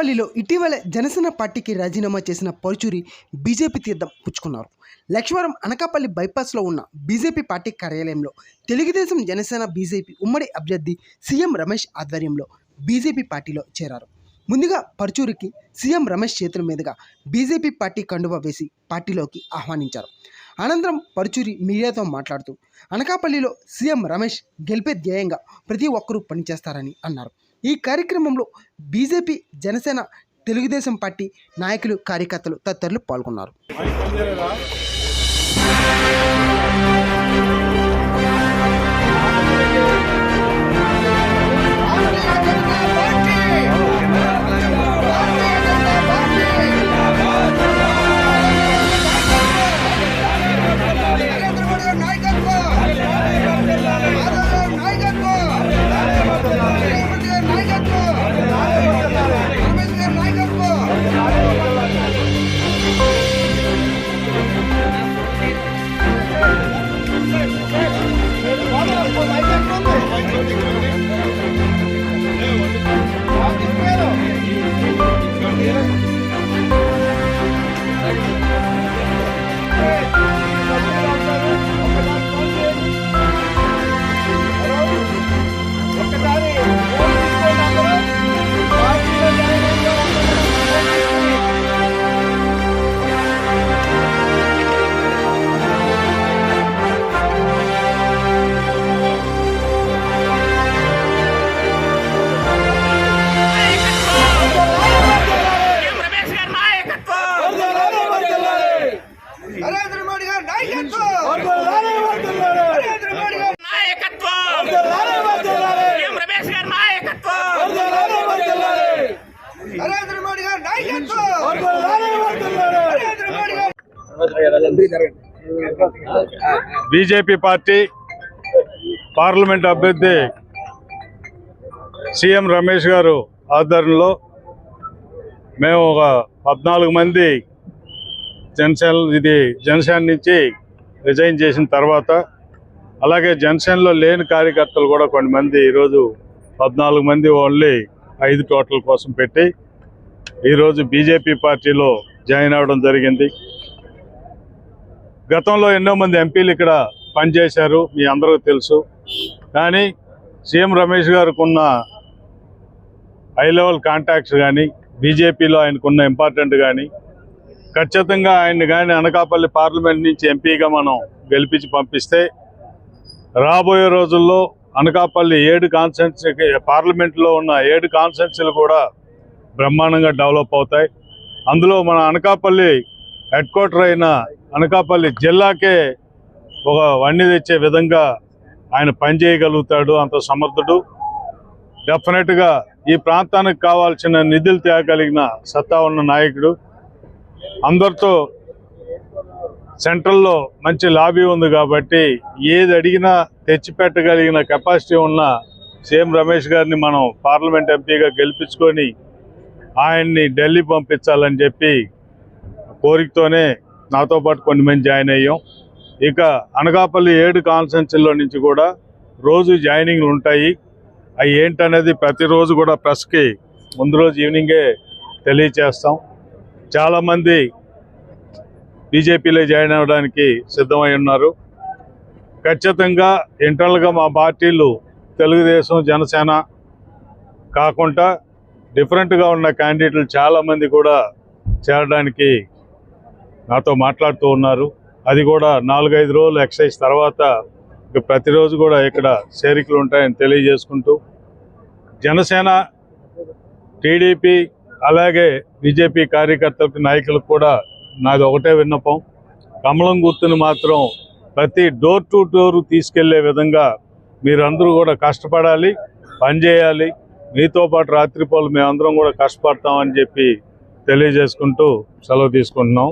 అనకాపల్లిలో ఇటీవల జనసేన పార్టీకి రాజీనామా చేసిన పరుచూరి బీజేపీ తీర్థం పుచ్చుకున్నారు. లక్ష్మవరం అనకాపల్లి బైపాస్లో ఉన్న బీజేపీ పార్టీ కార్యాలయంలో తెలుగుదేశం జనసేన బీజేపీ ఉమ్మడి అభ్యర్థి సీఎం రమేష్ ఆధ్వర్యంలో బీజేపీ పార్టీలో చేరారు. ముందుగా పరుచూరికి సీఎం రమేష్ చేతుల మీదుగా బీజేపీ పార్టీ కండువా వేసి పార్టీలోకి ఆహ్వానించారు. అనంతరం పరుచూరి మీడియాతో మాట్లాడుతూ అనకాపల్లిలో సీఎం రమేష్ గెలిపే ధ్యేయంగా ప్రతి ఒక్కరూ పనిచేస్తారని అన్నారు. ఈ కార్యక్రమంలో బీజేపీ, జనసేన, తెలుగుదేశం పార్టీ నాయకులు, కార్యకర్తలు తదితరులు పాల్గొన్నారు. బీజేపీ పార్టీ పార్లమెంట్ అభ్యర్థి సీఎం రమేష్ గారు ఆధ్వర్యంలో మేము ఒక 14 మంది జనసేన నుంచి రిజైన్ చేసిన తర్వాత, అలాగే జనసేనలో లేని కార్యకర్తలు కూడా కొంతమంది ఈరోజు 14 మంది ఓన్లీ 5 టోటల్ కోసం పెట్టి ఈరోజు బీజేపీ పార్టీలో జాయిన్ అవ్వడం జరిగింది. గతంలో ఎన్నో మంది ఎంపీలు ఇక్కడ పనిచేశారు, మీ అందరికీ తెలుసు. కానీ సీఎం రమేష్ గారికి ఉన్న హై లెవెల్ కాంటాక్ట్స్ కానీ, బీజేపీలో ఆయనకున్న ఇంపార్టెంట్ కానీ, ఖచ్చితంగా ఆయన్ని కానీ అనకాపల్లి పార్లమెంట్ నుంచి ఎంపీగా మనం గెలిపించి పంపిస్తే రాబోయే రోజుల్లో అనకాపల్లి 7 కాన్స్టిట్యున్సీ పార్లమెంట్లో ఉన్న 7 కాన్స్టిట్యున్సీలు కూడా బ్రహ్మాండంగా డెవలప్ అవుతాయి. అందులో మన అనకాపల్లి హెడ్ క్వార్టర్ అయిన అనకాపల్లి జిల్లాకే ఒక వన్నీ తెచ్చే విధంగా ఆయన పనిచేయగలుగుతాడు, అంత సమర్థుడు. డెఫినెట్గా ఈ ప్రాంతానికి కావాల్సిన నిధులు తేగలిగిన సత్తా ఉన్న నాయకుడు. అందరితో సెంట్రల్లో మంచి లాబీ ఉంది కాబట్టి ఏది అడిగినా తెచ్చిపెట్టగలిగిన కెపాసిటీ ఉన్న సీఎం రమేష్ గారిని మనం పార్లమెంట్ ఎంపీగా గెలిపించుకొని ఆయన్ని ఢిల్లీ పంపించాలని చెప్పి కోరికతోనే నాతో పాటు కొన్ని మంది జాయిన్ అయ్యాం. ఇక అనకాపల్లి 7 కాన్స్టిట్యున్సీల్లో నుంచి కూడా రోజు జాయినింగ్లు ఉంటాయి. అవి ఏంటనేది ప్రతిరోజు కూడా ప్రెస్కి ముందు రోజు ఈవినింగే తెలియచేస్తాం. చాలామంది బీజేపీలో జాయిన్ అవ్వడానికి సిద్ధమై ఉన్నారు. ఖచ్చితంగా ఇంటర్నల్గా మా పార్టీలు తెలుగుదేశం, జనసేన కాకుండా డిఫరెంట్గా ఉన్న క్యాండిడేట్లు చాలామంది కూడా చేరడానికి నాతో మాట్లాడుతూ ఉన్నారు. అది కూడా 4-5 రోజులు ఎక్సైజ్ తర్వాత ప్రతిరోజు కూడా ఇక్కడ చేరికలు ఉంటాయని తెలియజేసుకుంటూ, జనసేన, టీడీపీ అలాగే బీజేపీ కార్యకర్తలకు, నాయకులకు కూడా నాది ఒకటే విన్నపం, కమలం గుర్తుని మాత్రం ప్రతి డోర్ టు డోర్ తీసుకెళ్లే విధంగా మీరందరూ కూడా కష్టపడాలి, పనిచేయాలి. మీతో పాటు రాత్రిపూలు మేమందరం కూడా కష్టపడతామని చెప్పి తెలియజేసుకుంటూ సెలవు తీసుకుంటున్నాం.